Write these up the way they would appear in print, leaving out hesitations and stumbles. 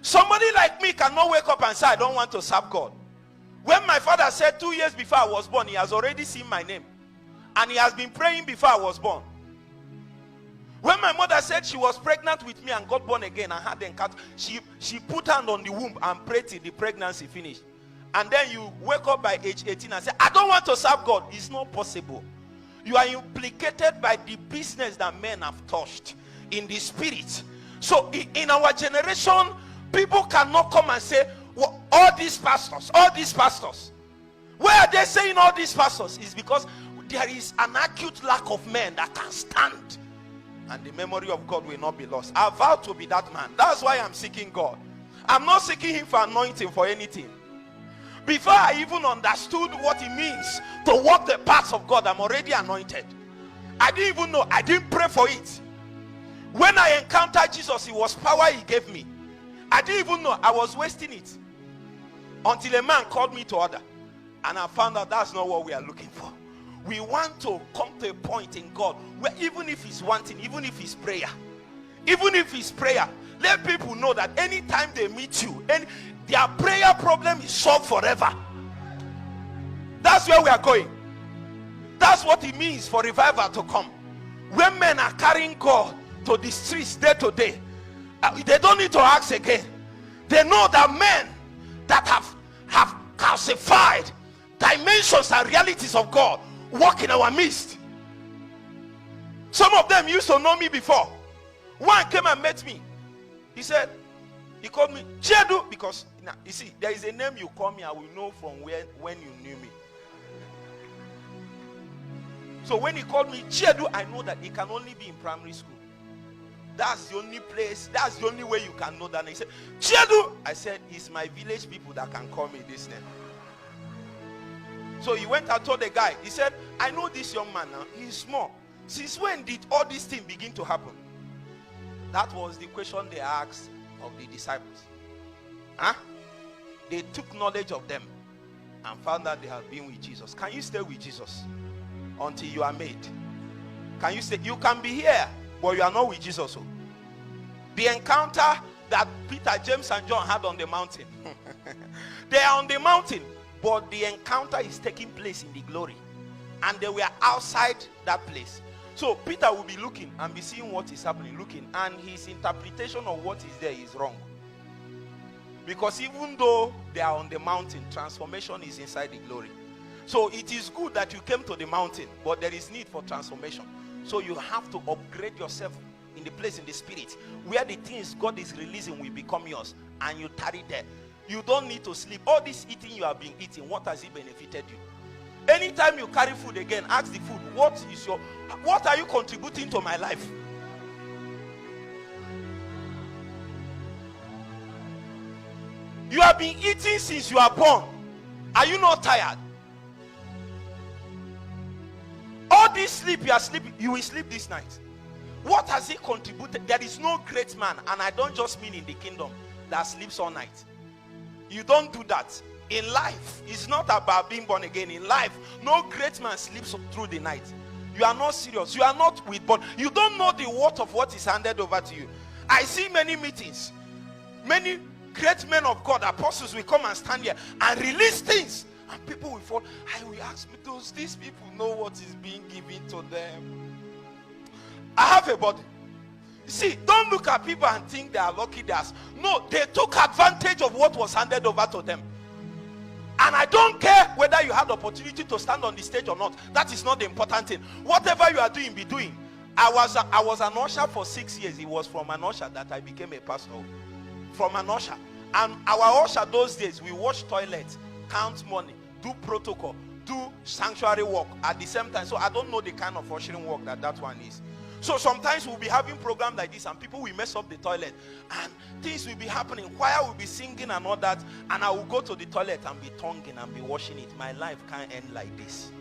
Somebody like me cannot wake up and say, I don't want to serve God. When my father said 2 years before I was born, he has already seen my name. And he has been praying before I was born. When my mother said she was pregnant with me and got born again and had the encounter, she put hand on the womb and prayed till the pregnancy finished. And then you wake up by age 18 and say, I don't want to serve God. It's not possible. You are implicated by the business that men have touched in the spirit. So in our generation, people cannot come and say, well, all these pastors. Why are they saying all these pastors? It's because there is an acute lack of men that can stand. And the memory of God will not be lost. I vow to be that man. That's why I'm seeking God. I'm not seeking him for anointing for anything. Before I even understood what it means to walk the paths of God, I'm already anointed. I didn't even know. I didn't pray for it. When I encountered Jesus, it was power he gave me. I didn't even know. I was wasting it. Until a man called me to order. And I found out that's not what we are looking for. We want to come to a point in God where even if it's one thing, even if it's prayer, let people know that anytime they meet you, their prayer problem is solved forever. That's where we are going. That's what it means for revival to come. When men are carrying God to the streets day to day, they don't need to ask again. They know that men that have calcified dimensions and realities of God walk in our midst. Some of them used to know me before. One came and met me. He called me Edu, because you see, there is a name you call me, I will know from when you knew me. So when he called me Edu, I know that it can only be in primary school. That's the only place, that's the only way you can know that. And he said, Edu. I said, it's my village people that can call me this name. So he went and told the guy, he said, I know this young man now, he's small. Since when did all these things begin to happen? That was the question they asked of the disciples. They took knowledge of them and found that they have been with Jesus. Can you stay with Jesus until you are made? Can you stay? You can be here, but you are not with Jesus. The encounter that Peter, James, and John had on the mountain. They are on the mountain, but the encounter is taking place in the glory. And they were outside that place. So Peter will be looking and be seeing what is happening, looking, and his interpretation of what is there is wrong. Because even though they are on the mountain, transformation is inside the glory. So it is good that you came to the mountain, but there is need for transformation. So you have to upgrade yourself in the place in the spirit where the things God is releasing will become yours, and you tarry there. You don't need to sleep. All this eating you have been eating, what has it benefited you? Anytime you carry food again, ask the food, what are you contributing to my life? You have been eating since you are born. Are you not tired? All this sleep you are sleeping, you will sleep this night. What has it contributed? There is no great man, and I don't just mean in the kingdom, that sleeps all night. You don't do that. In life, it's not about being born again. In life, no great man sleeps through the night. You are not serious. You are not with born. You don't know the worth of what is handed over to you. I see many meetings. Many great men of God, apostles, will come and stand here and release things. And people will fall. I will ask me, does these people know what is being given to them? I have a body. See, don't look at people and think they are lucky. No, they took advantage of what was handed over to them. And I don't care whether you had the opportunity to stand on the stage or not. That is not the important thing. Whatever you are doing, be doing. I was an usher for 6 years. It was from an usher that I became a pastor. From an usher. And our usher those days, we wash toilets, count money, do protocol, do sanctuary work at the same time. So I don't know the kind of ushering work that one is. So sometimes we'll be having programs like this and people will mess up the toilet and things will be happening. Choir will be singing and all that, and I will go to the toilet and be tonguing and be washing it. My life can't end like this.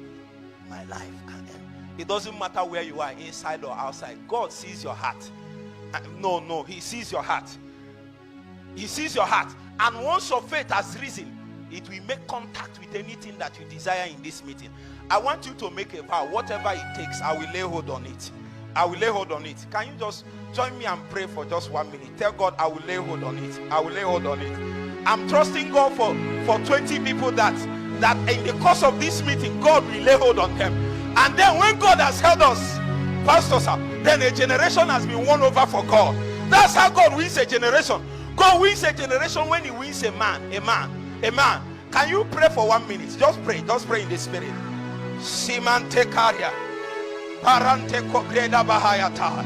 My life can't end. It doesn't matter where you are, inside or outside. God sees your heart. No, he sees your heart. He sees your heart. And once your faith has risen, it will make contact with anything that you desire in this meeting. I want you to make a vow. Whatever it takes, I will lay hold on it. I will lay hold on it. Can you just join me and pray for just 1 minute? Tell God, I will lay hold on it. I will lay hold on it. I'm trusting God for 20 people that in the course of this meeting, God will lay hold on them. And then when God has held us, pastors, then a generation has been won over for God. That's how God wins a generation. God wins a generation when he wins a man. Can you pray for 1 minute? Just pray in the spirit. Simante Karia. Parante Kogreda Bahayata.